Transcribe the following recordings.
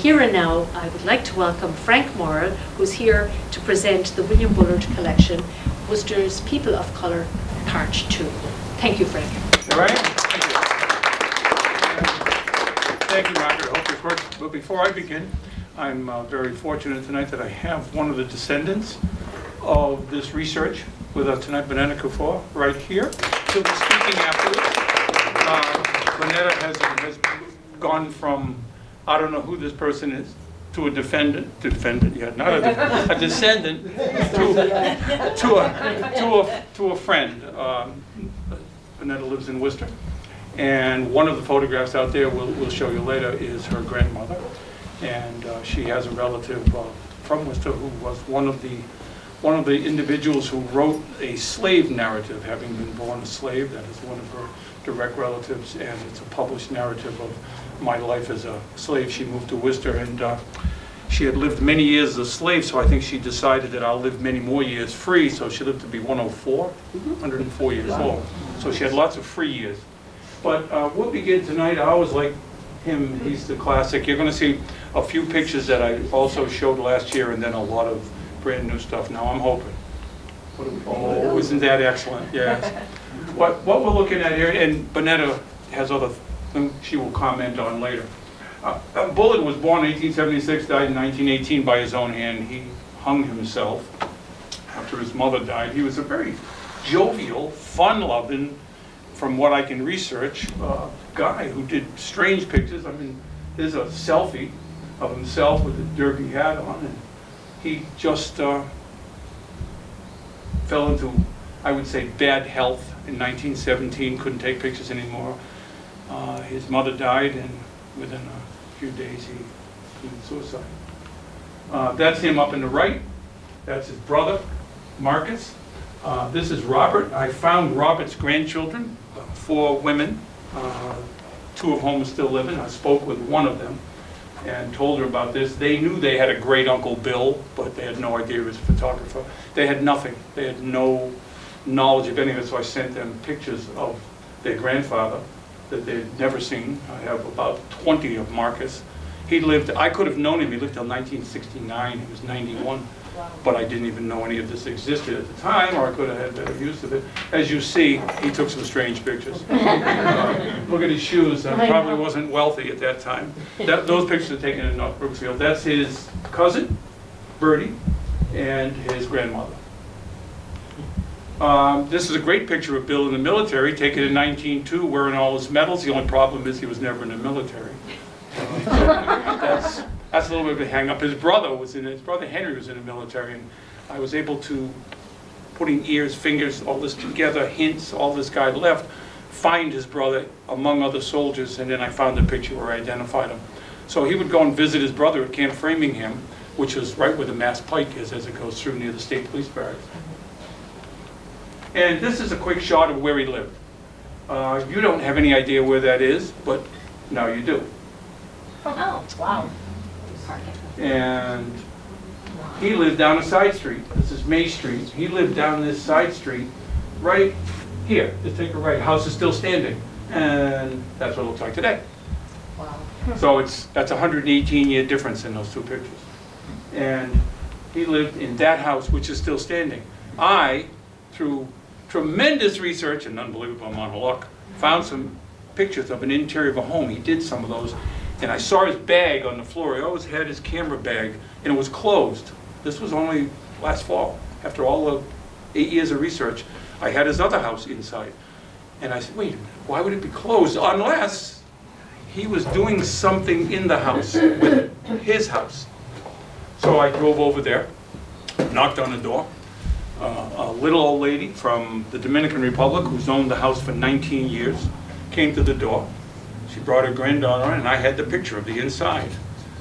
here and now, I would like to welcome Frank Morrill, who's here to present the William Bullard collection, Worcester's People of Colour, Part 2. Thank you, Frank. All right. Thank you, Margaret. I hope this works. But before I begin, I'm very fortunate tonight that I have one of the descendants of this research with us tonight, Bonetta Kufor, right here. She'll be speaking afterwards. Bonetta has gone from, I don't know who this person is, to a descendant, not a descendant, to a friend. Bonetta lives in Worcester, and one of the photographs out there we'll show you later is her grandmother, and she has a relative from Worcester who was one of the individuals who wrote a slave narrative, having been born a slave. That is one of her direct relatives, and it's a published narrative of my life as a slave. She moved to Worcester, and she had lived many years as a slave, so I think she decided that I'll live many more years free, so she lived to be 104 years old. So she had lots of free years. But we'll begin tonight. I always like him. He's the classic. You're going to see a few pictures that I also showed last year, and then a lot of brand new stuff. Now I'm hoping. Oh, isn't that excellent? Yes. What we're looking at here, and Bonetta has other things she will comment on later. Bullard was born in 1876, died in 1918 by his own hand. He hung himself after his mother died. He was a very jovial, fun-loving, from what I can research, guy who did strange pictures. I mean, there's a selfie of himself with a derby hat on, and he just fell into, I would say, bad health in 1917, couldn't take pictures anymore. His mother died, and within a few days he committed suicide. That's him up in the right. That's his brother, Marcus. This is Robert. I found Robert's grandchildren, 4 women, 2 of whom are still living. I spoke with one of them and told her about this. They knew they had a great Uncle Bill, but they had no idea he was a photographer. They had nothing. They had no knowledge of any of it, so I sent them pictures of their grandfather that they'd never seen. I have about 20 of Marcus. He lived, I could have known him, he lived till 1969, he was 91. Wow. But I didn't even know any of this existed at the time, or I could have had better use of it. As you see, he took some strange pictures. Look at his shoes. Probably wasn't wealthy at that time. Those pictures are taken in North Brookfield. That's his cousin, Bertie, and his grandmother. This is a great picture of Bill in the military, taken in 1902, wearing all his medals. The only problem is he was never in the military. That's a little bit of a hang-up. His brother Henry was in the military, and I was able to, putting ears, fingers, all this together, hints, all this guy left, find his brother among other soldiers, and then I found a picture where I identified him. So he would go and visit his brother at Camp Framingham, which is right where the Mass Pike is as it goes through near the State Police Barracks. And this is a quick shot of where he lived. You don't have any idea where that is, but now you do. Oh, wow. And he lived down a side street. This is May Street. He lived down this side street right here. Just take a right. House is still standing. And that's what it looks like today. Wow. So that's a 118-year difference in those 2 pictures. And he lived in that house, which is still standing. I, through tremendous research and unbelievable amount of luck, found some pictures of an interior of a home. He did some of those. And I saw his bag on the floor. He always had his camera bag, and it was closed. This was only last fall. After all the 8 years of research, I had his other house inside. And I said, wait a minute, why would it be closed? Unless he was doing something in the house with his house. So I drove over there, knocked on the door. A little old lady from the Dominican Republic who's owned the house for 19 years came to the door. She brought her granddaughter in, and I had the picture of the inside.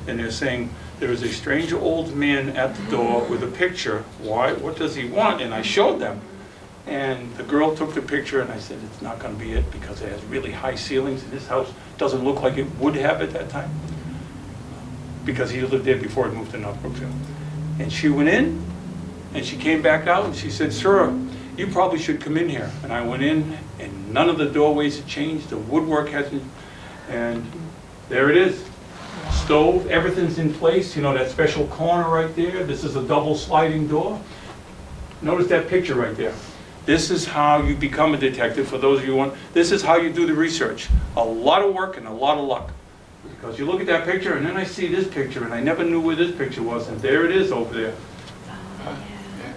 And they're saying, there is a strange old man at the door with a picture. Why? What does he want? And I showed them. And the girl took the picture, and I said, it's not going to be it because it has really high ceilings, and this house doesn't look like it would have at that time. Because he lived there before he moved to North Brookfield. And she went in, and she came back out, and she said, sir, you probably should come in here. And I went in, and none of the doorways had changed. The woodwork hasn't. And there it is, stove, everything's in place, you know, that special corner right there. This is a double sliding door. Notice that picture right there. This is how you become a detective, for those of you who want. This is how you do the research. A lot of work and a lot of luck. Because you look at that picture, and then I see this picture, and I never knew where this picture was, and there it is over there.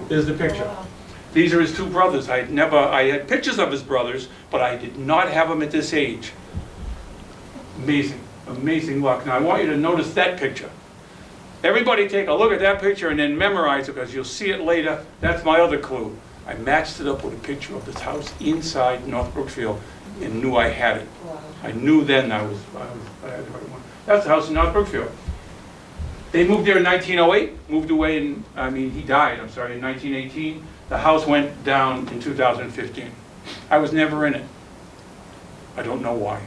There's the picture. These are his two brothers. I had pictures of his brothers, but I did not have them at this age. Amazing, amazing luck. Now I want you to notice that picture. Everybody take a look at that picture and then memorize it, because you'll see it later. That's my other clue. I matched it up with a picture of this house inside North Brookfield and knew I had it. Wow. I knew then I had the right one. That's the house in North Brookfield. They moved there in 1908, moved away he died, in 1918. The house went down in 2015. I was never in it. I don't know why.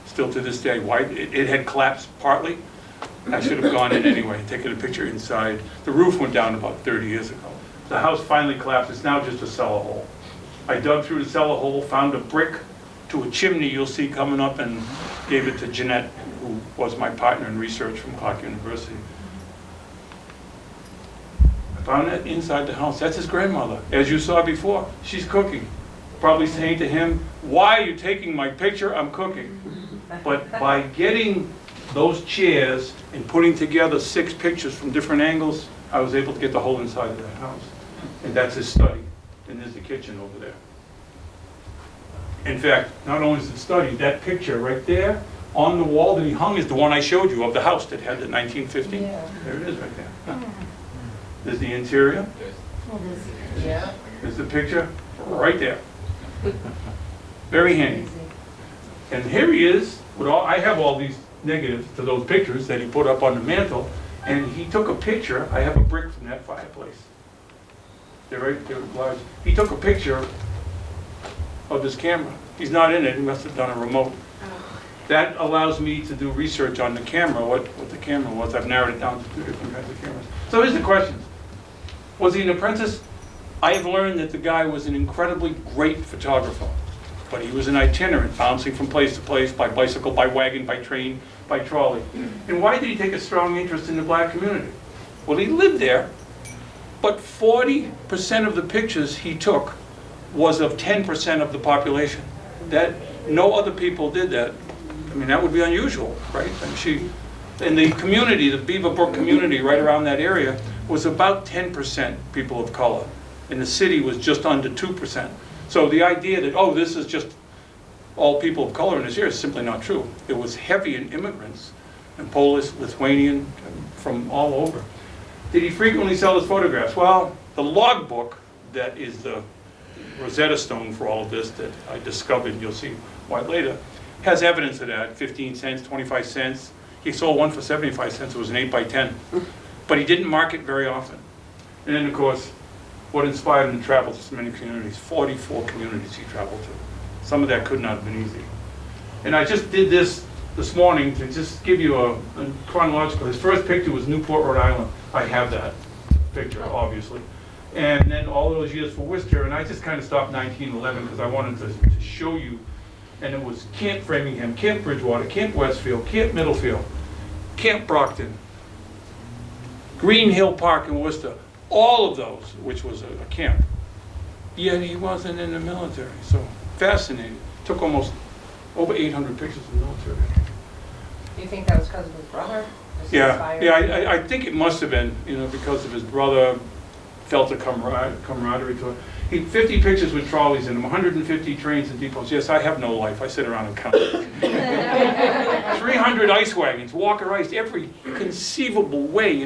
Still to this day, why it had collapsed partly. I should have gone in anyway, taken a picture inside. The roof went down about 30 years ago. The house finally collapsed. It's now just a cellar hole. I dug through the cellar hole, found a brick to a chimney you'll see coming up, and gave it to Jeanette, who was my partner in research from Clark University. I found that inside the house. That's his grandmother, as you saw before. She's cooking. Probably saying to him, "Why are you taking my picture? I'm cooking." But by getting those chairs and putting together 6 pictures from different angles, I was able to get the whole inside of that house. And that's his study. And there's the kitchen over there. In fact, not only is it study, that picture right there on the wall that he hung is the one I showed you of the house that had the 1950. Yeah. There it is right there. There's the interior. Yeah. There's the picture right there. Very handy. And here he is with all, I have all these negatives to those pictures that he put up on the mantle, and he took a picture. I have a brick from that fireplace. They're large. He took a picture of his camera. He's not in it. He must have done a remote. That allows me to do research on the camera, what the camera was. I've narrowed it down to 2 different kinds of cameras. So here's the questions. Was he an apprentice? I have learned that the guy was an incredibly great photographer, but he was an itinerant, bouncing from place to place by bicycle, by wagon, by train, by trolley. And why did he take a strong interest in the black community? Well, he lived there, but 40% of the pictures he took was of 10% of the population. That no other people did that. I mean, that would be unusual, right? And the community, the Beaver Brook community right around that area, was about 10% people of color. And the city was just under 2%. So the idea that, oh, this is just all people of color in this area is simply not true. It was heavy in immigrants, and Polish, Lithuanian, from all over. Did he frequently sell his photographs? Well, the logbook that is the Rosetta Stone for all of this that I discovered, and you'll see why later, has evidence of that. 15 cents, 25 cents. He sold one for 75 cents. It was an 8x10. But he didn't market very often. And then, of course, what inspired him to travel to so many communities? 44 communities he traveled to. Some of that could not have been easy. And I just did this morning to just give you a chronological. His first picture was Newport, Rhode Island. I have that picture, obviously. And then all those years for Worcester, and I just kind of stopped 1911 because I wanted to show you. And it was Camp Framingham, Camp Bridgewater, Camp Westfield, Camp Middlefield, Camp Brockton, Green Hill Park in Worcester, all of those, which was a camp. Yet he wasn't in the military, so fascinating. Took almost over 800 pictures of the military. Do you think that was because of his brother? Yeah, I think it must have been, because of his brother, felt a camaraderie to it. 50 pictures with trolleys in them, 150 trains and depots. Yes, I have no life. I sit around and count. 300 ice wagons, Walker Ice, every conceivable way,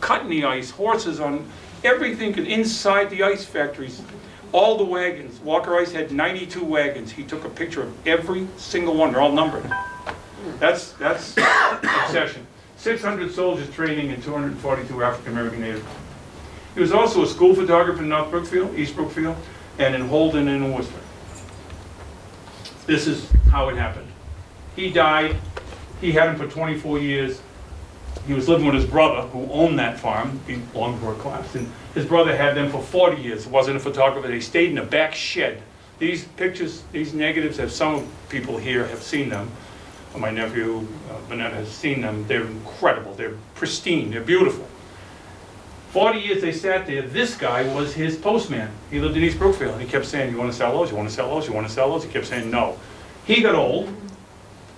cutting the ice, horses on everything inside the ice factories. All the wagons. Walker Ice had 92 wagons. He took a picture of every single one. They're all numbered. That's obsession. 600 soldiers training and 242 African American natives. He was also a school photographer in North Brookfield, East Brookfield, and in Holden and in Worcester. This is how it happened. He died. He had him for 24 years. He was living with his brother, who owned that farm. He belonged before it collapsed. And his brother had them for 40 years. It wasn't a photographer. They stayed in a back shed. These pictures, these negatives, as some people here have seen them, My nephew, Vanetta, has seen them. They're incredible. They're pristine. They're beautiful. 40 years they sat there. This guy was his postman. He lived in East Brookfield. And he kept saying, you want to sell those? You want to sell those? You want to sell those? He kept saying no. He got old.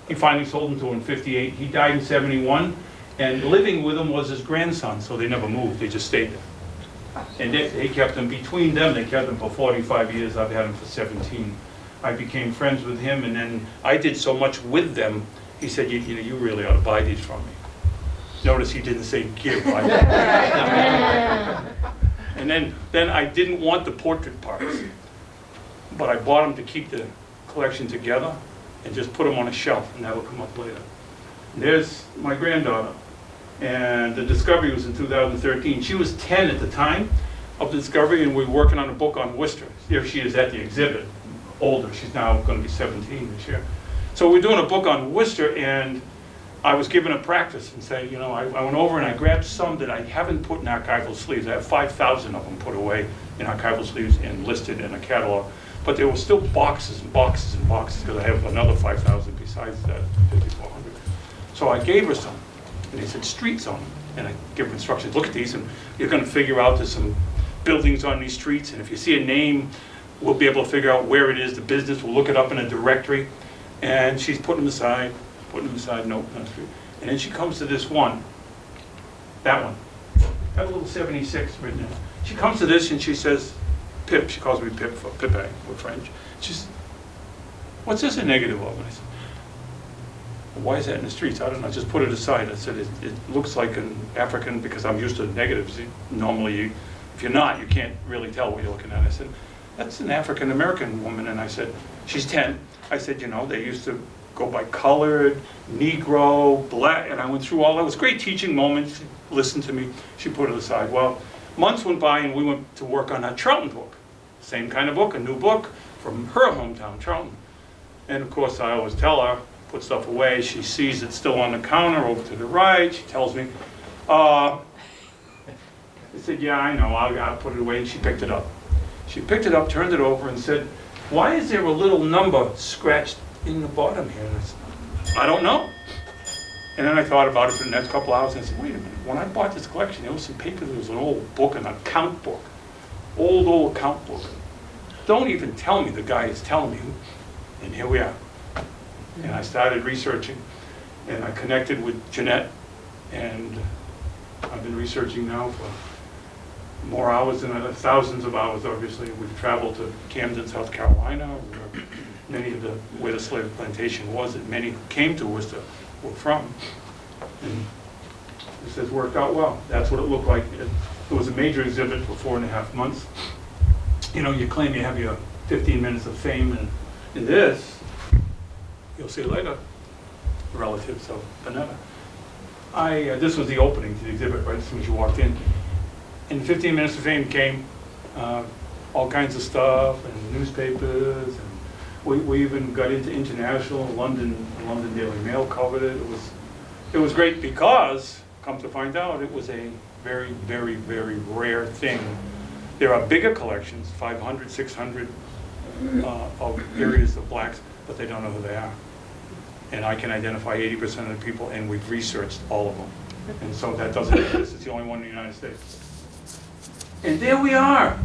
He finally sold them to him in 58. He died in 71. And living with him was his grandson, so they never moved. They just stayed there. And they kept them, between them, they kept them for 45 years. I've had them for 17. I became friends with him, and then I did so much with them. He said, you know, you really ought to buy these from me. Notice he didn't say give. And then I didn't want the portrait parts, but I bought them to keep the collection together and just put them on a shelf, and that will come up later. And there's my granddaughter, and the discovery was in 2013. She was 10 at the time of the discovery, and we were working on a book on Worcester. Here she is at the exhibit, older. She's now going to be 17 this year. So we're doing a book on Worcester, and I was given a practice and say, you know, I went over and I grabbed some that I haven't put in archival sleeves. I have 5,000 of them put away in archival sleeves and listed in a catalog. But there were still boxes and boxes and boxes, because I have another 5,000 besides that, 5,400. So I gave her some, and they said streets on them. And I gave her instructions, look at these, and you're going to figure out there's some buildings on these streets, and if you see a name, we'll be able to figure out where it is, the business, we'll look it up in a directory. And she's putting them aside, nope, not street. And then she comes to this one, that one, got a little 76 written in. She comes to this and she says, Pip, she calls me Pip for Pipe, we're French. She says, what's this a negative of? And I said, well, why is that in the streets? I don't know, just put it aside. I said, it looks like an African, because I'm used to negatives. Normally, if you're not, you can't really tell what you're looking at. I said, that's an African-American woman. And I said, she's 10. I said, you know, they used to go by colored, Negro, black, and I went through all that. It was great teaching moments. She listened to me. She put it aside. Well, months went by and we went to work on a Charlton book. Same kind of book, a new book from her hometown, Charlton. And of course, I always tell her, put stuff away. She sees it still on the counter over to the right. She tells me, I said, yeah, I know, I'll put it away. And she picked it up. She picked it up, turned it over, and said, why is there a little number scratched in the bottom here? And I said, I don't know. And then I thought about it for the next couple hours, and I said, wait a minute. When I bought this collection, there was some paper. There was an old book, an account book. Old account book. Don't even tell me the guy is telling me. And here we are. And I started researching, and I connected with Jeanette, and I've been researching now for more hours than thousands of hours, obviously. We've traveled to Camden, South Carolina, where the slave plantation was, that many who came to Worcester were from. And this has worked out well. That's what it looked like. It was a major exhibit for 4.5 months. You know, you claim you have your 15 minutes of fame, and in this, you'll see later, relatives of Vanetta. This was the opening to the exhibit right as soon as you walked in. And 15 minutes of fame came all kinds of stuff and newspapers, and we even got into international. London Daily Mail covered it. It was great because, come to find out, it was a very, very, very rare thing. There are bigger collections, 500, 600 of areas of blacks, but they don't know who they are. And I can identify 80% of the people, and we've researched all of them. And so that doesn't exist. It's the only one in the United States. And there we are.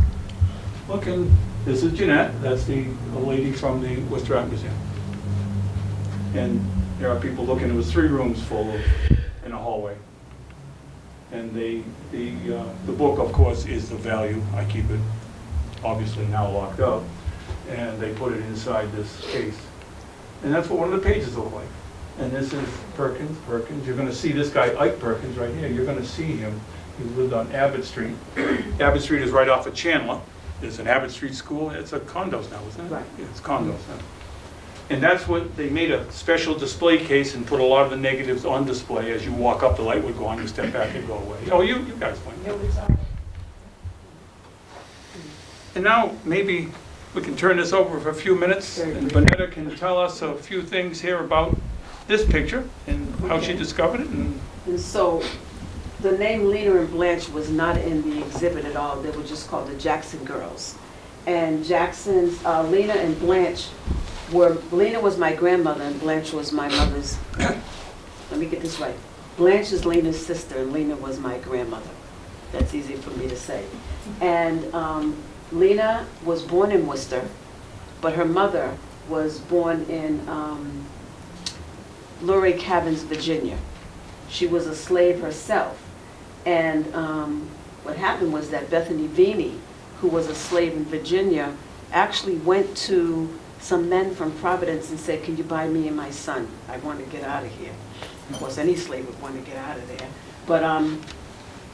Look, and this is Jeanette. That's the lady from the Worcester Art Museum. And there are people looking. It was 3 rooms full in a hallway. And the book, of course, is the value. I keep it, obviously, now locked up. And they put it inside this case. And that's what one of the pages look like. And this is Perkins. You're going to see this guy, Ike Perkins, right here. You're going to see him. He lived on Abbott Street. Abbott Street is right off of Chandler. There's an Abbott Street school. It's a condos now, isn't it? Right. Yeah, it's condos now. And that's what they made a special display case and put a lot of the negatives on display. As you walk up, the light would go on. You step back and go away. Oh, you guys went. And now maybe we can turn this over for a few minutes, and Vanetta can tell us a few things here about this picture and how she discovered it. And so the name Lena and Blanche was not in the exhibit at all. They were just called the Jackson girls. And Jackson's, Lena and Blanche were, Lena was my grandmother and Blanche was my mother's, let me get this right. Blanche is Lena's sister and Lena was my grandmother. That's easy for me to say. And Lena was born in Worcester, but her mother was born in Luray Cabins, Virginia. She was a slave herself. And what happened was that Bethany Veeney, who was a slave in Virginia, actually went to some men from Providence and said, "Can you buy me and my son? I want to get out of here." Of course, any slave would want to get out of there. But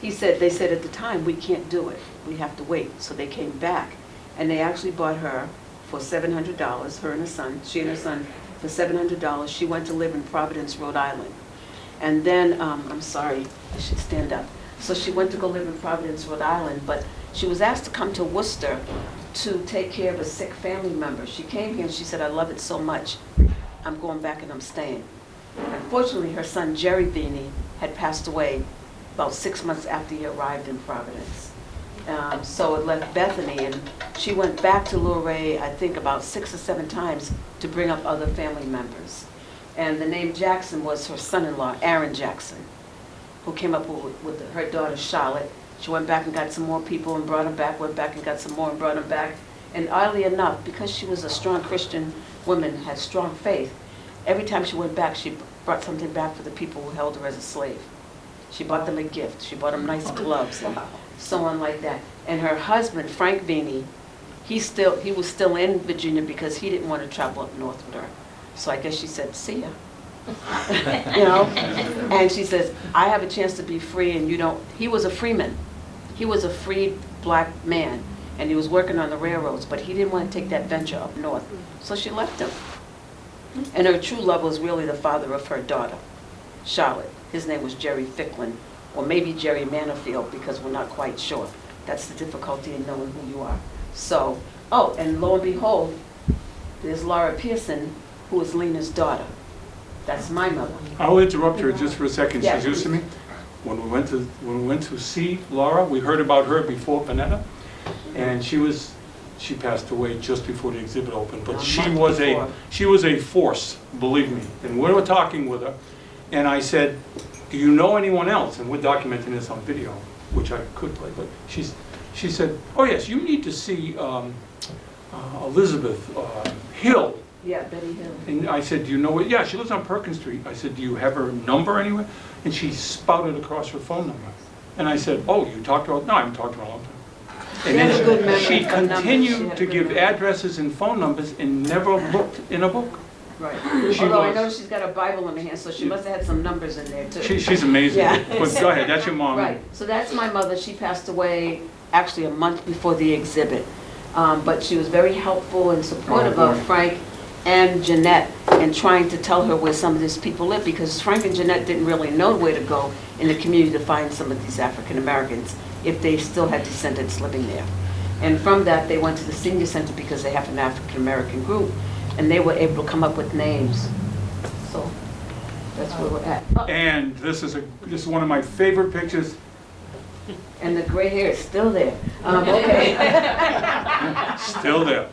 they said at the time, "We can't do it. We have to wait." So they came back, and they actually bought her for $700, her and her son, she and her son, for $700. She went to live in Providence, Rhode Island. And then, I'm sorry, I should stand up. So she went to go live in Providence, Rhode Island, but she was asked to come to Worcester to take care of a sick family member. She came here and she said, "I love it so much, I'm going back and I'm staying." Unfortunately, her son, Jerry Veeney, had passed away about 6 months after he arrived in Providence. So it left Bethany, and she went back to Luray, I think, about 6 or 7 times to bring up other family members. And the name Jackson was her son-in-law, Aaron Jackson, who came up with her daughter, Charlotte. She went back and got some more people and brought them back, went back and got some more and brought them back. And oddly enough, because she was a strong Christian woman, had strong faith, every time she went back, she brought something back for the people who held her as a slave. She bought them a gift. She bought them nice gloves and so on like that. And her husband, Frank Veeney, he was still in Virginia because he didn't want to travel up north with her. So I guess she said, "See ya." You know? And she says, "I have a chance to be free and you don't." He was a freeman. He was a freed black man and he was working on the railroads, but he didn't want to take that venture up north. So she left him. And her true love was really the father of her daughter, Charlotte. His name was Jerry Ficklin, or maybe Jerry Manafield, because we're not quite sure. That's the difficulty in knowing who you are. So, oh, and lo and behold, there's Laura Pearson, who is Lena's daughter. That's my mother. I'll interrupt her just for a second. Yeah, She's used to please. me. When we went to see Laura, we heard about her before Panetta, and she passed away just before the exhibit opened. But she was a force, believe me. And we were talking with her, and I said, "Do you know anyone else?" And we're documenting this on video, which I could play. But she said, "Oh yes, you need to see Elizabeth Hill." Yeah, Betty Hill. And I said, "Do you know it?" "Yeah, she lives on Perkins Street." I said, "Do you have her number anywhere?" And she spouted across her phone number. And I said, "Oh, you talked to her?" "No, I haven't talked to her in a long time." And had a good then memory she for numbers. She continued had to a good give memory. addresses and phone numbers and never looked in a book. Right. She Although I was- know she's got a Bible in her hand, so she must have had some numbers in there too. She's amazing. Yeah. But go ahead, that's your mom. Right, so that's my mother. She passed away actually a month before the exhibit. But she was very helpful and supportive Oh, of boy. Frank and Jeanette and trying to tell her where some of these people live, because Frank and Jeanette didn't really know where to go in the community to find some of these African Americans if they still had descendants living there. And from that, they went to the senior center because they have an African American group, and they were able to come up with names. So that's where we're at. Oh, And this is one of my favorite pictures. and the gray hair is still there. Okay. Still there.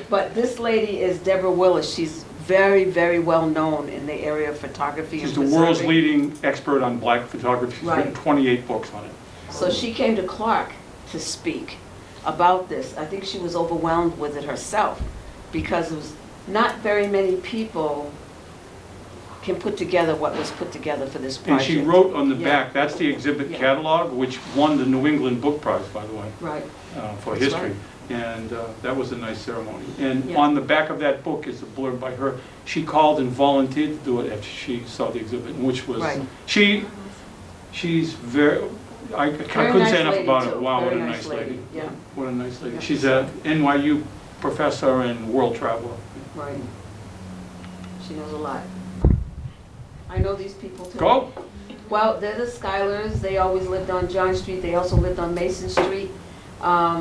But this lady is Deborah Willis. She's very, very well known in the area of photography. She's and the world's preserving. leading expert on black photography. She's written Right. 28 books on it. So she came to Clark to speak about this. I think she was overwhelmed with it herself because it was not very many people can put together what was put together for this And project. she wrote on the Yeah. back, that's the exhibit Yeah. catalog, which won the New England Book Prize, by the way, Right. for That's history. And that was a nice ceremony. And Yeah. on the back of that book is a blurb by her. She called and volunteered to do it after she saw the exhibit, which was, Right. she's very, I Very couldn't nice say enough lady, about too. it. Wow, what Very a nice nice lady. Yeah. What a nice lady. Yeah. She's a NYU professor and world traveler. Right. She knows a lot. I know these people too. Go. Well, they're the Schuyler's. They always lived on John Street. They also lived on Mason Street. I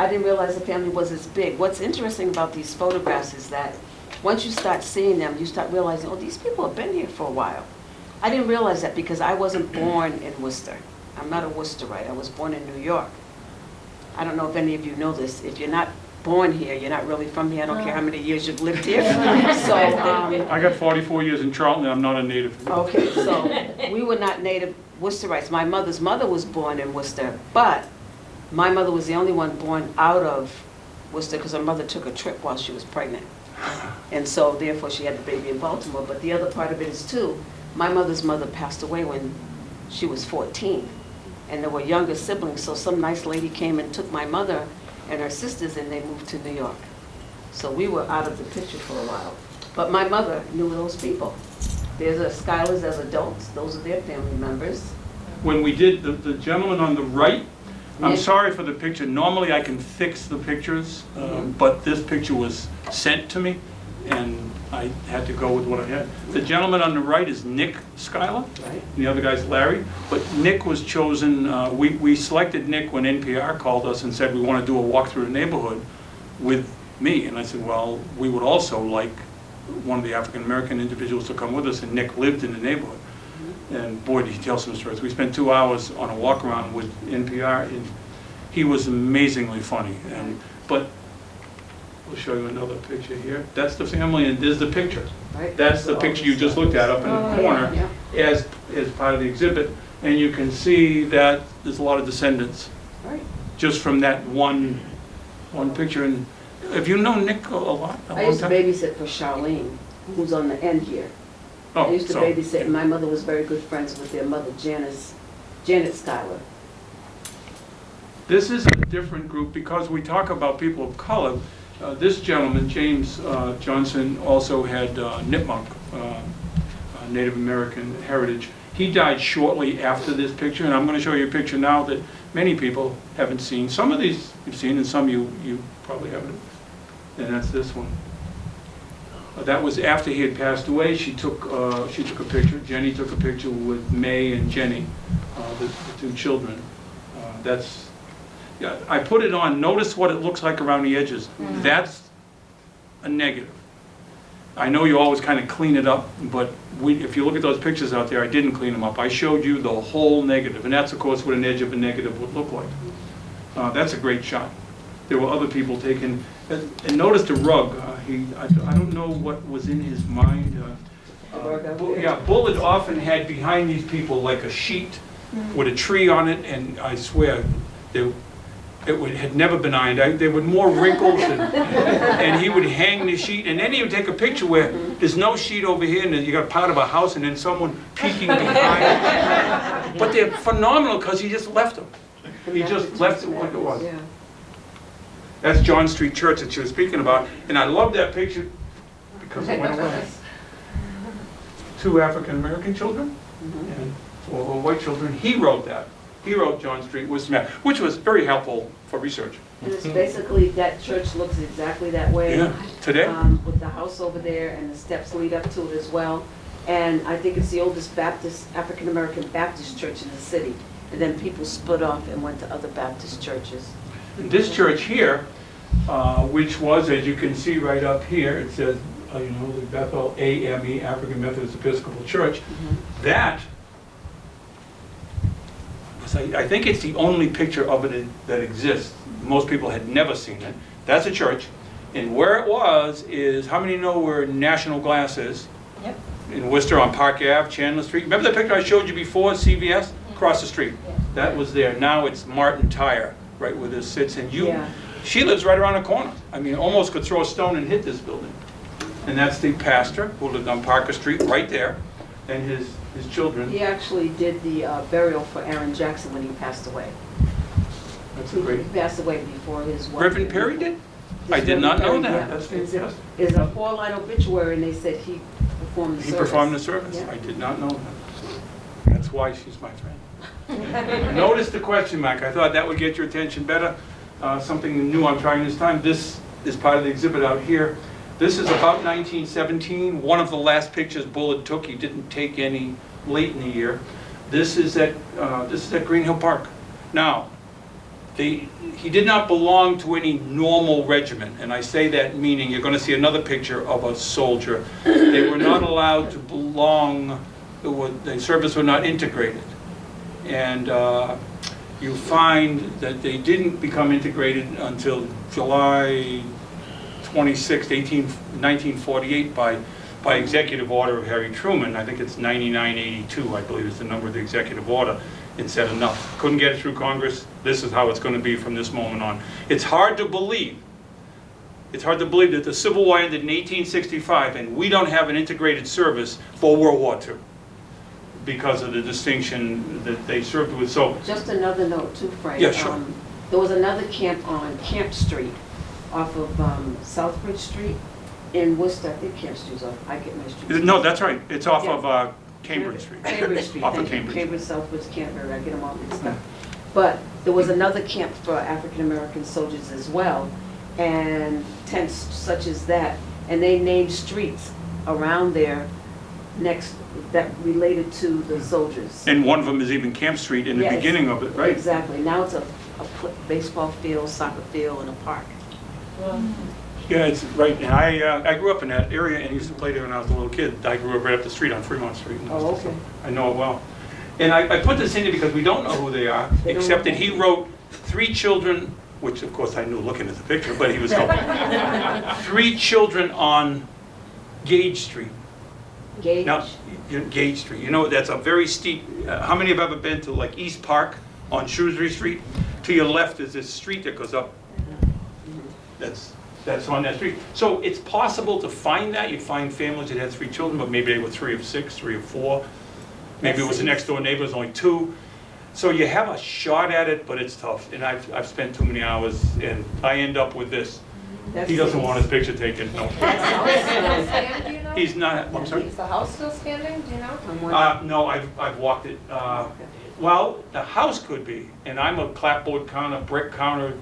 didn't realize the family was as big. What's interesting about these photographs is that once you start seeing them, you start realizing, oh, these people have been here for a while. I didn't realize that because I wasn't born in Worcester. I'm not a Worcesterite. I was born in New York. I don't know if any of you know this. If you're not born here. You're not really from here. I don't care how many years you've lived here. So, I got 44 years in Charlton, and I'm not a native. okay, so we were not native Worcesterites. My mother's mother was born in Worcester, but my mother was the only one born out of Worcester because her mother took a trip while she was pregnant. And so therefore she had the baby in Baltimore. But the other part of it is too, my mother's mother passed away when she was 14. And there were younger siblings, so some nice lady came and took my mother and her sisters and they moved to New York. So we were out of the picture for a while. But my mother knew those people. There's a Schuyler's as adults, those are their family members. When we did the gentleman on the right, I'm Nick. sorry for the picture. Normally I can fix the pictures, but this picture was sent to me and I had to go with what I had. The gentleman on the right is Nick Schuyler, Right. and the other guy's Larry. But Nick was chosen, we selected Nick when NPR called us and said we want to do a walk through the neighborhood with me. And I said, well, we would also like one of the African-American individuals to come with us, and Nick lived in the neighborhood. And boy, did he tell some stories. We spent 2 hours on a walk around with NPR, and he was amazingly funny. But we'll show you another picture here. That's the family, and there's the picture. Right. That's the picture you just looked at up in the corner Yeah. as part of the exhibit. And you can see that there's a lot of descendants Right. just from that one picture. And have you known Nick a lot? A I long used to time? babysit for Charlene, who's on the end here. I Oh, used to so- babysit, and my mother was very good friends with their mother, Janet Schuyler. This is a different group because we talk about people of color. This gentleman, James Johnson, also had Nipmuc, Native American heritage. He died shortly after this picture, and I'm going to show you a picture now that many people haven't seen. Some of these you've seen, and some you probably haven't. And that's this one. That was after he had passed away. She took a picture. Jenny took a picture with May and Jenny, the two children. Yeah, I put it on. Notice what it looks like around the edges. That's a negative. I know you always kind of clean it up, but if you look at those pictures out there, I didn't clean them up. I showed you the whole negative, and that's, of course, what an edge of a negative would look like. That's a great shot. There were other people taking, and notice the rug. I don't know what was in his mind. Bullard often had behind these people like a sheet with a tree on it, and I swear, it had never been ironed. There were more wrinkles, and he would hang the sheet, and then he would take a picture where there's no sheet over here, and you got part of a house, and then someone peeking behind. But they're phenomenal because he just left them. He just left it like it was. Yeah. That's John Street Church that you were speaking about, and I love that picture because it went away. 2 African-American children and 4 white children. He wrote that. He wrote John Street, Worcester, which was very helpful for research. And it's basically, that church looks exactly that way. Yeah, today? With the house over there, and the steps lead up to it as well. And I think it's the oldest African-American Baptist church in the city. And then people split off and went to other Baptist churches. This church here, which was, as you can see right up here, it says, the Bethel AME, African Methodist Episcopal Church. That was, I think it's the only picture of it that exists. Most people had never seen it. That's a church. And where it was is, how many know where National Glass is? Yep. In Worcester on Park Ave, Chandler Street. Remember the picture I showed you before, CVS? Across the street. Yeah. That was there. Now it's Martin Tire, right where this sits. And Yeah. she lives right around the corner. I mean, almost could throw a stone and hit this building. And that's the pastor who lived on Parker Street, right there, and his children. He actually did the burial for Aaron Jackson when he passed away. That's a great. He passed away before his wife. Griffin Perry did? I did not know that. That's fantastic. There's a 4-line obituary, and they said he performed the service. He performed the service. Yeah. I did not know that. That's why she's my friend. Notice the question mark. I thought that would get your attention better. Something new I'm trying this time. This is part of the exhibit out here. This is about 1917. One of the last pictures Bullard took. He didn't take any late in the year. This is at Green Hill Park. Now, he did not belong to any normal regiment, and I say that meaning you're going to see another picture of a soldier. They were not allowed to belong. The service were not integrated, and you find that they didn't become integrated until July 26, 1948 by executive order of Harry Truman. I think it's 9982, I believe is the number of the executive order. It said enough. Couldn't get it through Congress. This is how it's going to be from this moment on. It's hard to believe. It's hard to believe that the Civil War ended in 1865 and we don't have an integrated service for World War II because of the distinction that they served with. So, Just another note too, Frank. Yeah, sure. There was another camp on Camp Street off of Southbridge Street in Worcester. I think Camp Street's off. I get my street. no, that's right. It's off Yeah. of Cambridge Street. Cambridge Street, Off of thank you. Cambridge. Cambridge, Southbridge, Canterbury, I get them all mixed up. But there was another camp for African-American soldiers as well, and tents such as that, and they named streets around there next, that related to the soldiers. And one of them is even Camp Street in the Yes. beginning of it, right? Exactly. Now it's a baseball field, soccer field, and a park. Yeah, it's right. And I grew up in that area and used to play there when I was a little kid. I grew up right up the street on Fremont Street. Oh, okay. I know it well. And I put this in here because we don't know who they are, They don't except know. that he wrote 3 children, which of course I knew looking at the picture, but he was helping. 3 children on Gage Street. Gage. Now, Gage Street, you know, that's a very steep, how many have ever been to like East Park on Shrewsbury Street? To your left is this street that goes up. That's on that street. So it's possible to find that. You'd find families that had 3 children, but maybe they were 3 of 6, 3 of 4. Maybe it was the next door neighbor, was only 2. So you have a shot at it, but it's tough. And I've spent too many hours, and I end up with this. That's He doesn't it. want his picture taken. No. Is the house still standing, do you know? He's not. I'm sorry. Is the house still standing, do you know? I'm wondering. No, I've walked it. Well, the house could be, and I'm a clapboard counter, brick counter.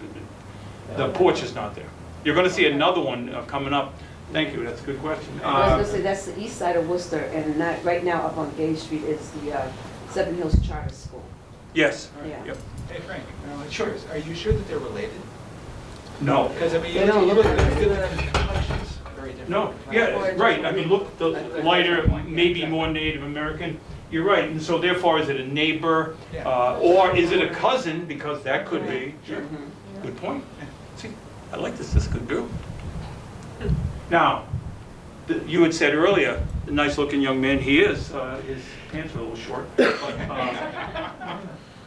The porch is not there. You're going to see another one coming up. Thank you, that's a good question. I was gonna say, that's the east side of Worcester, and not, right now up on Gage Street is the Seven Hills Charter School. Yes. Yeah. Yep. Hey Frank, Sure. Are you sure that they're related? No. Because I mean, They you don't look look at like the it. different complexions, very different. No, yeah, right. I mean, look, the lighter, maybe more Native American. You're right, and so therefore, is it a neighbor? Or is it a cousin? Because that could be. Sure. Good point. See, I like this. This is good girl. Now, you had said earlier, a nice-looking young man he is. His pants are a little short. But,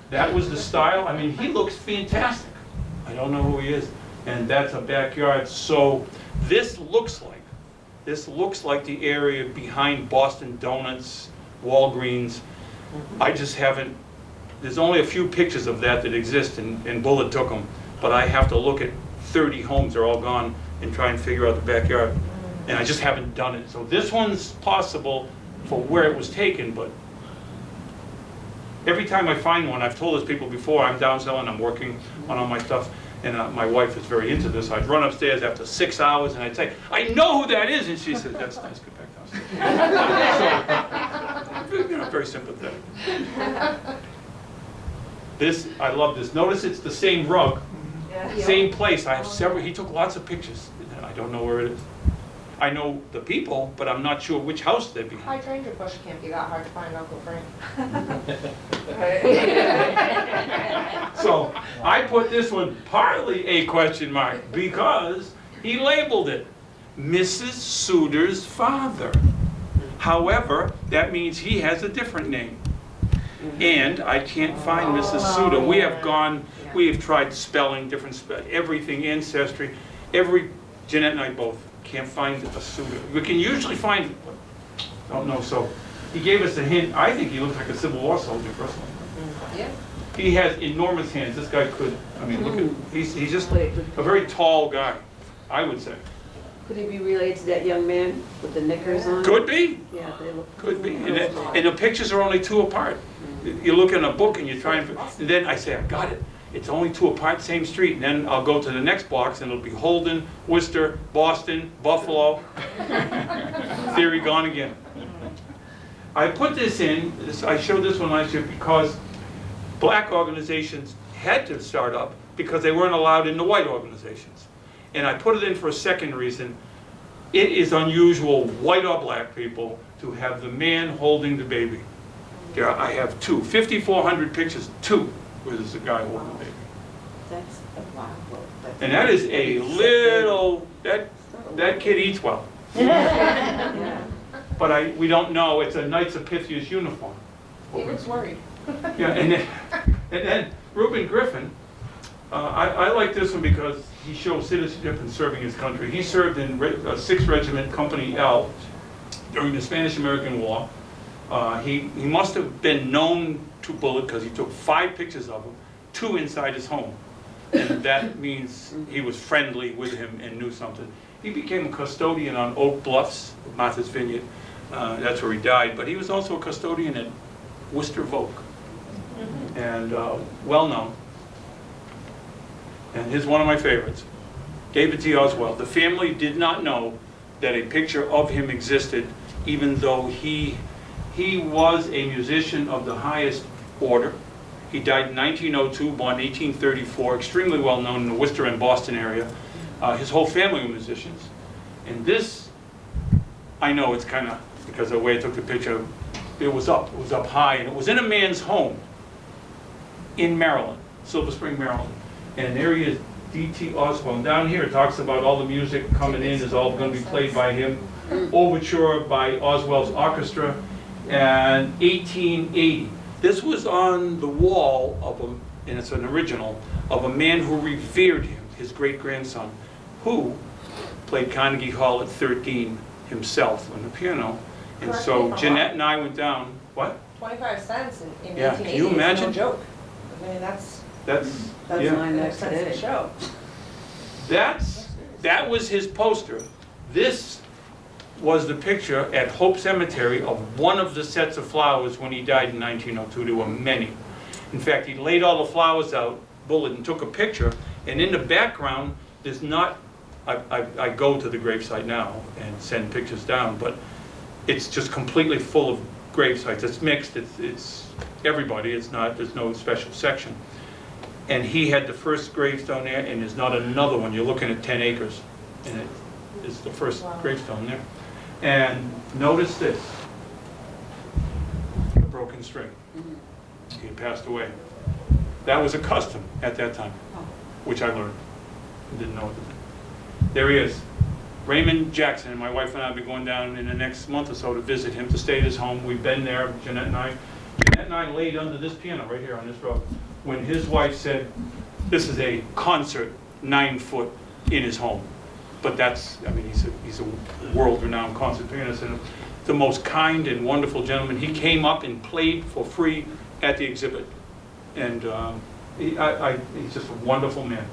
that was the style. I mean, he looks fantastic. I don't know who he is. And that's a backyard. So this looks like the area behind Boston Donuts, Walgreens. I just haven't, there's only a few pictures of that exist, and Bullard took them. But I have to look at 30 homes, they're all gone, and try and figure out the backyard. And I just haven't done it. So this one's possible for where it was taken, but every time I find one, I've told this people before, I'm down selling, I'm working on all my stuff, and my wife is very into this. I'd run upstairs after 6 hours and I'd say, I know who that is, and she said, that's nice, get back downstairs. So, you know, very sympathetic. This, I love this. Notice it's the same rug, same place. I have several, he took lots of pictures. I don't know where it is. I know the people, but I'm not sure which house they're behind. Hydrangea bush can't be that hard to find, Uncle Frank. So I put this one partly a question mark because he labeled it Mrs. Suter's father. However, that means he has a different name. And I can't find Mrs. Suter. We have gone, we have tried spelling, everything, ancestry, Jeanette and I both can't find a Suter. We can usually find, don't know, so he gave us a hint. I think he looks like a Civil War soldier personally. Yeah. He has enormous hands. This guy could, I mean, look at, he's just a very tall guy, I would say. Could he be related to that young man with the knickers on? Could be, Yeah, they look. could be. And the pictures are only 2 apart. You look in a book and you try and then I say, I got it. It's only 2 apart, same street. And then I'll go to the next box and it'll be Holden, Worcester, Boston, Buffalo. Theory gone again. I put this in, I showed this one last year because black organizations had to start up because they weren't allowed in the white organizations. And I put it in for a second reason. It is unusual, white or black people, to have the man holding the baby. I have 2, 5,400 pictures, 2. where there's a guy holding a baby. That's a wow. And that is a little, that kid eats well. Yeah. But we don't know, it's a Knights of Pythias uniform. He looks worried. Yeah, and then Reuben Griffin, I like this one because he shows citizenship in serving his country. He served in 6th Regiment Company L during the Spanish-American War. He must have been known to Bullard because he took 5 pictures of him, 2 inside his home. And that means he was friendly with him and knew something. He became a custodian on Oak Bluffs, Martha's Vineyard. That's where he died. But he was also a custodian at Worcester Vogue, and well known. And here's one of my favorites, David T. Oswald. The family did not know that a picture of him existed, even though he was a musician of the highest order. He died in 1902, born 1834, extremely well known in the Worcester and Boston area. His whole family were musicians. And this, I know it's kind of, because of the way I took the picture, it was up high, and it was in a man's home in Maryland, Silver Spring, Maryland. And there he is, D.T. Oswald. And down here it talks about all the music coming in is all going to be played by him. Overture by Oswald's orchestra, and 1880. This was on the wall of and it's an original, of a man who revered him, his great-grandson, who played Carnegie Hall at 13 himself on the piano. And so Jeanette and I went down, what? 25 cents in Yeah, 1880 can you imagine? is no joke. I mean, that's Yeah. mine an next expensive today. show. That was his poster. This was the picture at Hope Cemetery of one of the sets of flowers when he died in 1902. There were many. In fact, he laid all the flowers out, Bullard, and took a picture. And in the background, there's not, I go to the gravesite now and send pictures down, but it's just completely full of grave sites. It's mixed, it's everybody, it's not, there's no special section. And he had the first gravestone there, and there's not another one. You're looking at 10 acres, and it is the first gravestone there. And notice this, a broken string. He had passed away. That was a custom at that time, which I learned. I didn't know at the time. There he is. Raymond Jackson, and my wife and I will be going down in the next month or so to visit him, to stay at his home. We've been there, Jeanette and I. Jeanette and I laid under this piano right here on this road when his wife said, this is a concert 9 foot in his home. But that's, I mean, he's a world-renowned concert pianist and the most kind and wonderful gentleman. He came up and played for free at the exhibit. And he's just a wonderful man.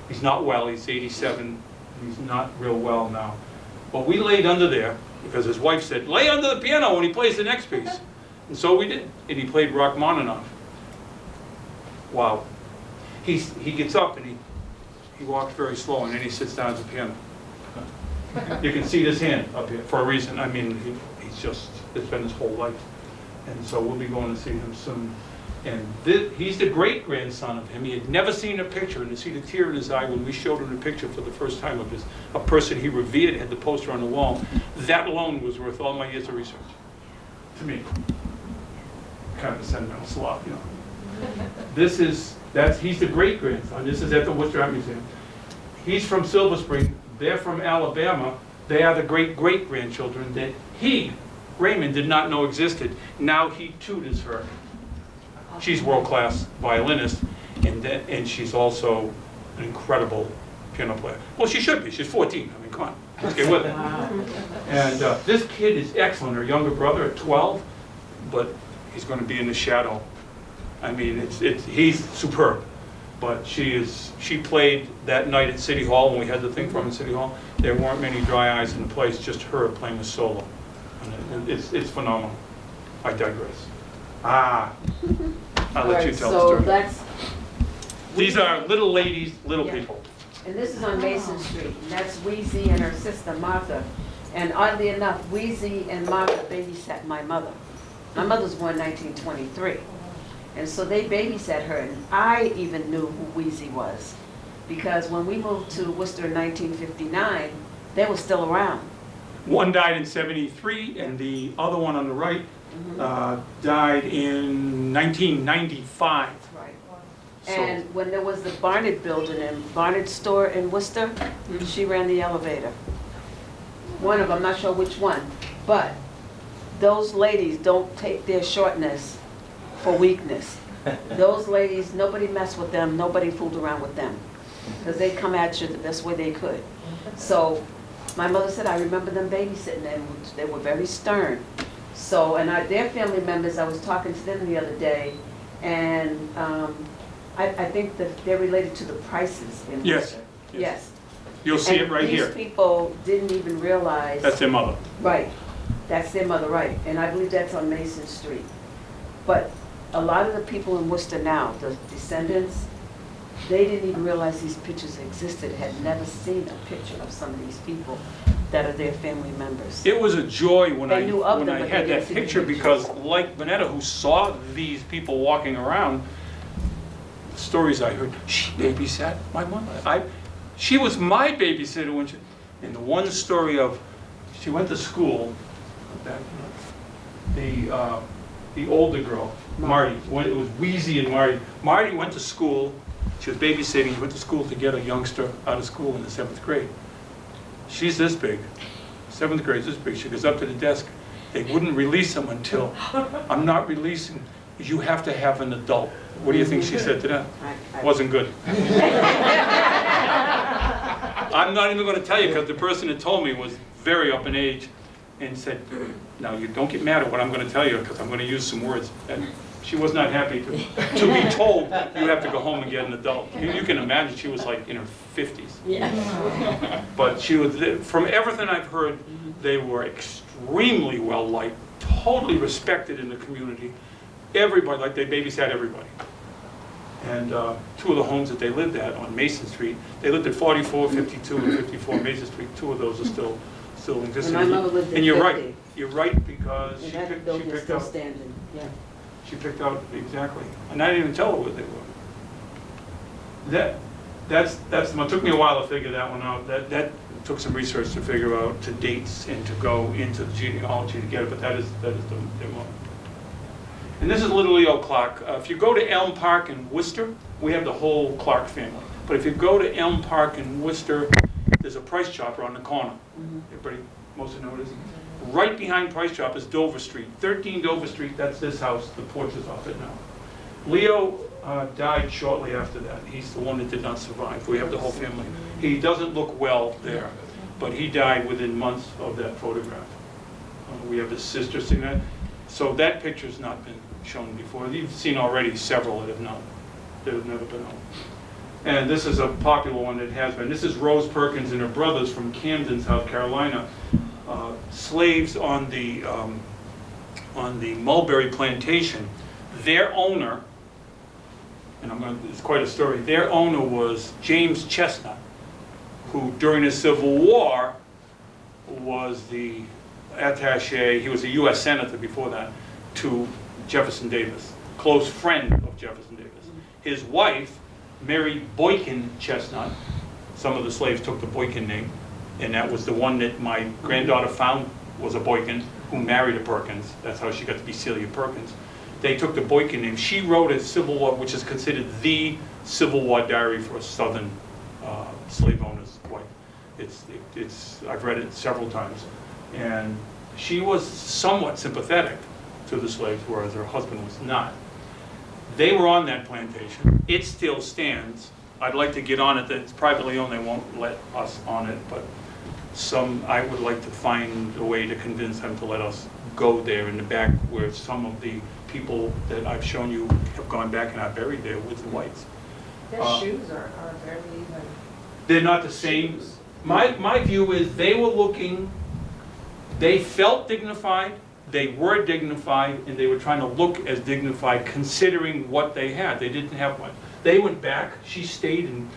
He's not well, he's 87. He's not real well now. But we laid under there because his wife said, lay under the piano when he plays the next piece. And so we did. And he played Rachmaninoff. Wow. He gets up and he walks very slow, and then he sits down at the piano. You can see this hand up here for a reason. I mean, it's been his whole life. And so we'll be going to see him soon. And he's the great-grandson of him. He had never seen a picture, and to see the tear in his eye when we showed him the picture for the first time of a person he revered, had the poster on the wall. That alone was worth all my years of research. To me. Kind of a sentimental slop, you know. He's the great-grandson. This is at the Worcester Art Museum. He's from Silver Spring. They're from Alabama. They are the great-great-grandchildren that Raymond, did not know existed. Now he tutors her. She's world-class violinist, and she's also an incredible piano player. Well, she should be. She's 14. I mean, come on. Let's get with it. And this kid is excellent. Her younger brother at 12, but he's going to be in the shadow. I mean, he's superb. But she played that night at City Hall when we had the thing from City Hall. There weren't many dry eyes in the place, just her playing a solo. And it's phenomenal. I digress. I'll let you tell the story. These are little ladies, little people. And this is on Mason Street. And that's Weezy and her sister Martha. And oddly enough, Weezy and Martha babysat my mother. My mother was born in 1923. And so they babysat her. And I even knew who Weezy was. Because when we moved to Worcester in 1959, they were still around. One died in 73, and the other one on the right died in 1995. Right. And when there was the Barnett building and Barnett store in Worcester, she ran the elevator. One of them, I'm not sure which one, but those ladies don't take their shortness for weakness. Those ladies, nobody messed with them, nobody fooled around with them, because they come at you the best way they could. So my mother said, I remember them babysitting them, they were very stern. So, and their family members, I was talking to them the other day, and I think that they're related to the Prices in Yes. Worcester. Yes. You'll see it right here. These people didn't even realize. That's their mother. Right, that's their mother, right, and I believe that's on Mason Street. But a lot of the people in Worcester now, the descendants, they didn't even realize these pictures existed, had never seen a picture of some of these people that are their family members. It was a joy when They knew of them, I but had they that didn't see the picture, pictures. because like Vanetta, who saw these people walking around, the stories I heard, she babysat my mother. She was my babysitter when she, and the one story of, she went to school, the older girl, Marty, when it was Wheezy and Marty. Marty went to school, she was babysitting, she went to school to get a youngster out of school in the 7th grade. She's this big, 7th grade is this big, she goes up to the desk, they wouldn't release them until, I'm not releasing, you have to have an adult. What do you think she said to them? Wasn't good. I'm not even going to tell you, because the person that told me was very up in age and said, now you don't get mad at what I'm going to tell you, because I'm going to use some words. And she was not happy to be told you have to go home and get an adult. You can imagine she was like in her 50s. Yeah. But she was, from everything I've heard, they were extremely well liked, totally respected in the community. Everybody, like they babysat everybody. And two of the homes that they lived at on Mason Street, they lived at 44, 52, and 54 Mason Street. Two of those are still existing. And my mother lived at And you're 50. right. You're right, because And she that picked building is still out. standing, yeah. She picked out exactly, and I didn't even tell her where they were. It took me a while to figure that one out. That took some research to figure out to dates and to go into the genealogy to get it. But that is their mother. And this is Little Leo Clark. If you go to Elm Park in Worcester, we have the whole Clark family. But if you go to Elm Park in Worcester, there's a Price Chopper on the corner. Everybody, most of you know what it is. Right behind Price Chopper is Dover Street. 13 Dover Street, that's this house. The porch is off it now. Leo died shortly after that. He's the one that did not survive. We have the whole family. He doesn't look well there, but he died within months of that photograph. We have his sister sitting there. So that picture's not been shown before. You've seen already several that have not. That have never been on. And this is a popular one that has been. This is Rose Perkins and her brothers from Camden, South Carolina. Slaves on the mulberry plantation. Their owner, and it's quite a story, their owner was James Chestnut, who during the Civil War was the attaché, he was a U.S. Senator before that, to Jefferson Davis, close friend of Jefferson Davis. His wife, Mary Boykin Chestnut, some of the slaves took the Boykin name, and that was the one that my granddaughter found was a Boykin, who married a Perkins. That's how she got to be Celia Perkins. They took the Boykin name. She wrote a Civil War, which is considered the Civil War diary for a Southern slave owner's wife. I've read it several times. And she was somewhat sympathetic to the slaves, whereas her husband was not. They were on that plantation. It still stands. I'd like to get on it. It's privately owned. They won't let us on it, but I would like to find a way to convince them to let us go there in the back, where some of the people that I've shown you have gone back and are buried there with the whites. Their shoes are barely even. They're not the same. My view is they were looking, they felt dignified, they were dignified, and they were trying to look as dignified considering what they had. They didn't have one. They went back. She stayed and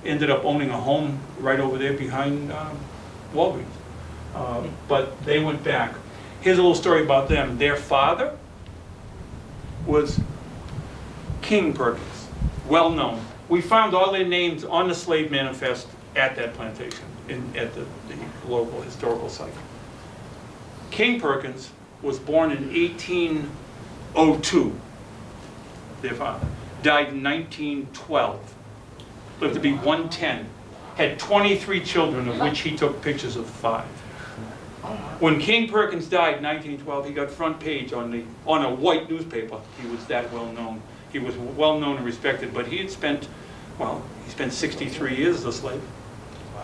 ended up owning a home right over there behind Walgreens. But they went back. Here's a little story about them. Their father was King Perkins, well known. We found all their names on the slave manifest at that plantation, at the local historical site. King Perkins was born in 1802, their father. died in 1912, lived to be 110, had 23 children, of which he took pictures of 5. When King Perkins died in 1912, he got front page on a white newspaper. He was that well known. He was well known and respected, but he spent 63 years as a slave.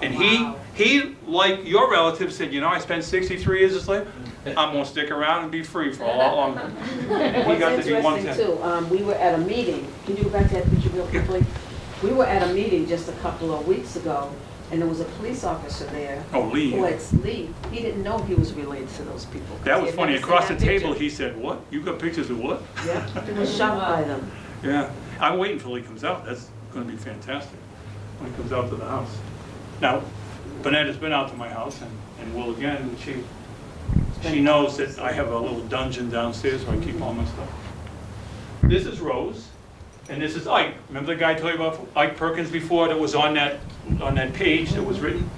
And he, like your relative, said, you know, I spent 63 years as a slave. I'm going to stick around and be free for a lot longer. He got to be 110. What's interesting too, we were at a meeting. Can you go back to that picture real quickly? We were at a meeting just a couple of weeks ago, and there was a police officer there. Oh, Lee. Lee. He didn't know he was related to those people. That was funny. Across the table, he. he said, what? You got pictures of what? Yeah, he was shocked by them. Yeah. I'm waiting until he comes out. That's going to be fantastic when he comes out to the house. Now, Bonetta's been out to my house and will again. And she knows that I have a little dungeon downstairs where I keep all my stuff. This is Rose, and this is Ike. Remember the guy I told you about Ike Perkins before that was on that page that was written?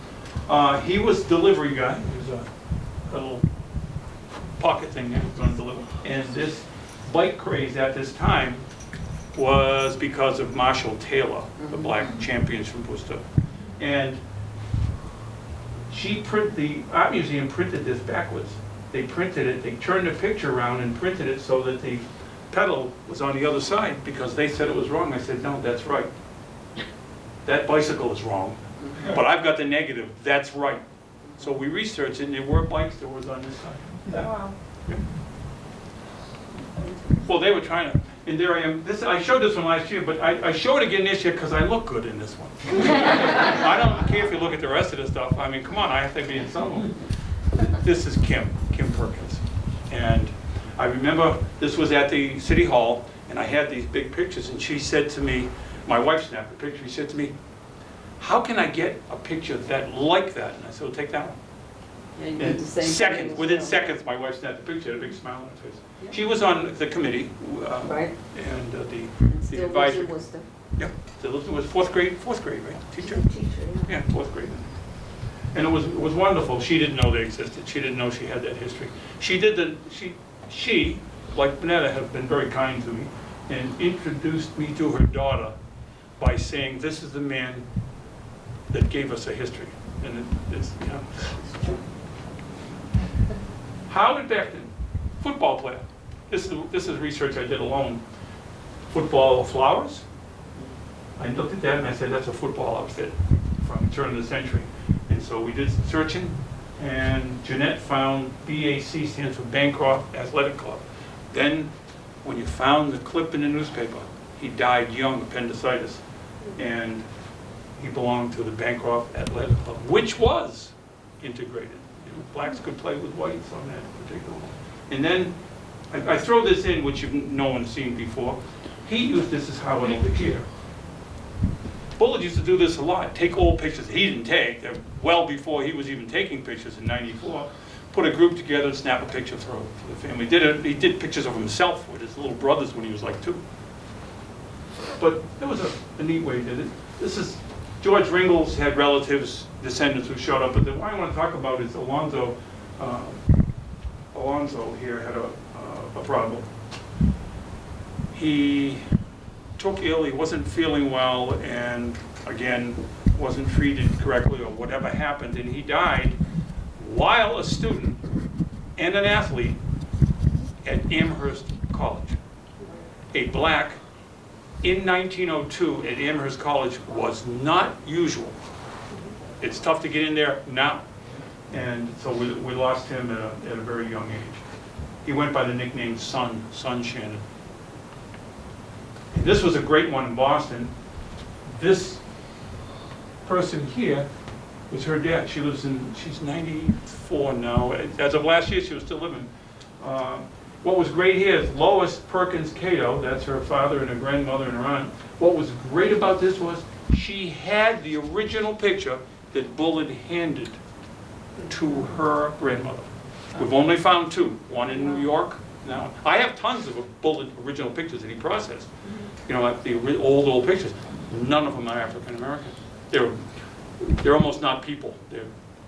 He was delivery guy. He was a little pocket thing there, going to deliver. And this bike craze at this time was because of Marshall Taylor, the black champions from Worcester. And the art museum printed this backwards. They printed it, they turned the picture around and printed it so that the pedal was on the other side because they said it was wrong. I said, no, that's right. That bicycle is wrong, but I've got the negative, that's right. So we researched it and there were bikes that was on this side. Wow. Yeah. Well, they were trying to, and there I am. I showed this one last year, but I show it again this year because I look good in this one. I don't care if you look at the rest of the stuff. I mean, come on, I have to be in some of them. This is Kim Perkins. And I remember this was at the City Hall, and I had these big pictures, and she said to me, my wife snapped a picture, she said to me, how can I get a picture like that? And I said, well, take that one. Yeah, you did the same thing Seconds, as within well. seconds, my wife snapped a picture, had a big smile on her face. Yeah. She was on the committee, Right. and the Still advisory. lives in Worcester. Yeah, so it was fourth grade, right? Teacher? Yeah, fourth grade. And it was wonderful. She didn't know they existed. She didn't know she had that history. She, like Bonetta, have been very kind to me and introduced me to her daughter by saying, this is the man that gave us a history. And it's, you know. Howard Beckton, football player. This is research I did alone. Football flowers. I looked at that and I said, that's a football outfit from the turn of the century. And so we did some searching, and Jeanette found BAC stands for Bancroft Athletic Club. Then, when you found the clip in the newspaper, he died young, appendicitis, and he belonged to the Bancroft Athletic Club, which was integrated. You know, blacks could play with whites on that particular one. And then, I throw this in, which no one's seen before. He used this as Howard over here. Bullard used to do this a lot, take old pictures he didn't take, they're well before he was even taking pictures in '94, put a group together and snap a picture for the family. He did pictures of himself with his little brothers when he was like 2. But there was a neat way he did it. This is, George Ringles had relatives, descendants who showed up, but the one I want to talk about is Alonzo. Alonzo here had a problem. He took ill, he wasn't feeling well, and again, wasn't treated correctly or whatever happened, and he died while a student and an athlete at Amherst College. A black in 1902 at Amherst College was not usual. It's tough to get in there now. And so we lost him at a very young age. He went by the nickname Son Shannon. This was a great one in Boston. This person here was her dad. She's 94 now. As of last year, she was still living. What was great here is Lois Perkins Cato, that's her father and her grandmother and her aunt. What was great about this was she had the original picture that Bullard handed to her grandmother. We've only found 2, one in New York. Now, I have tons of Bullard original pictures that he processed. You know, like the old pictures. None of them are African American. They're almost not people. They're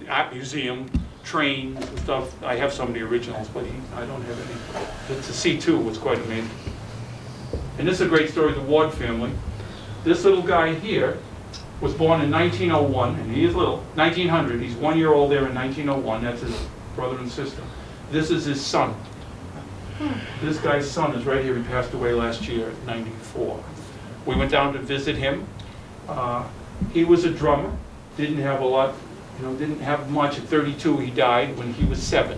art museum, trains and stuff. I have some of the originals, but I don't have any. To see 2 was quite amazing. And this is a great story of the Ward family. This little guy here was born in 1901, and he is little, 1900. He's 1 year old there in 1901. That's his brother and sister. This is his son. This guy's son is right here. He passed away last year at 94. We went down to visit him. He was a drummer. Didn't have a lot, didn't have much. At 32, he died when he was 7.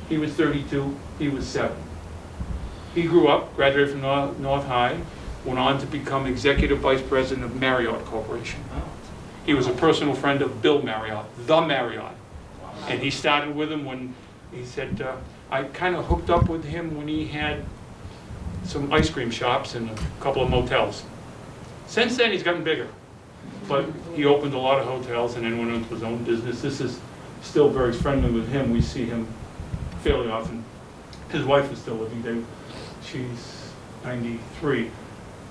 He was 32, he was 7. He grew up, graduated from North High, went on to become executive vice president of Marriott Corporation. He was a personal friend of Bill Marriott, the Marriott. And he started with him when he said, I kind of hooked up with him when he had some ice cream shops and a couple of motels. Since then, he's gotten bigger. But he opened a lot of hotels and then went into his own business. This is still very friendly with him. We see him fairly often. His wife is still living. She's 93.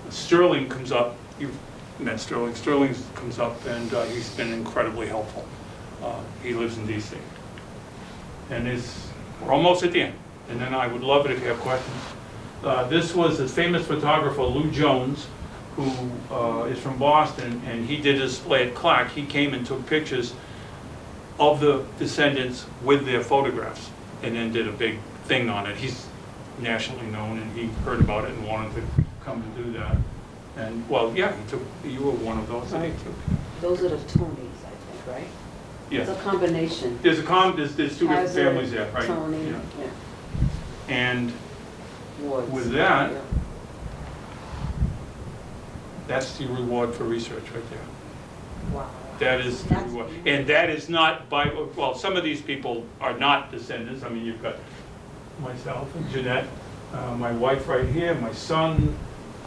Sterling comes up. You've met Sterling. Sterling comes up, and he's been incredibly helpful. He lives in D.C. And we're almost at the end. And then I would love it if you have questions. This was a famous photographer, Lou Jones, who is from Boston, and he did a display at Clark. He came and took pictures of the descendants with their photographs, and then did a big thing on it. He's nationally known, and he heard about it and wanted to come and do that. And well, yeah, you were one of those that he took. Those are the Tonys, I think, right? Yes. It's a combination. There's there's two different Hazard, families there, right? Tony, Yeah. yeah. And Wards. with that, Yeah. that's the reward for research right there. Wow. That is the reward. And that is not by, well, some of these people are not descendants. I mean, you've got myself and Jeanette, my wife right here, my son,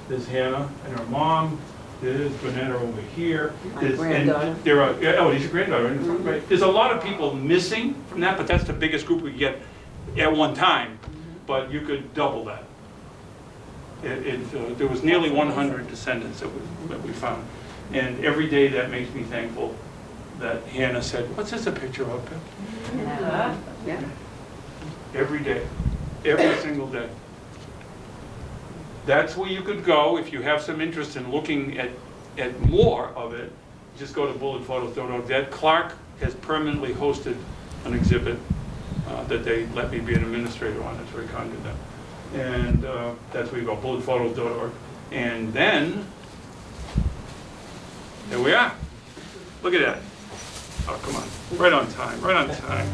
there's Hannah and her mom, there's Bonetta over here. My granddaughter. And there are, he's your granddaughter in the front, right? There's a lot of people missing from that, but that's the biggest group we get at one time. But you could double that. There was nearly 100 descendants that we found. And every day that makes me thankful that Hannah said, what's this a picture of, Pip? Yeah. Every day, every single day. That's where you could go if you have some interest in looking at more of it. Just go to bulletphotos.org. That Clark has permanently hosted an exhibit that they let me be an administrator on. That's very kind of them. And that's where you go, bulletphotos.org. And then, there we are. Look at that. Oh, come on. Right on time, right on time.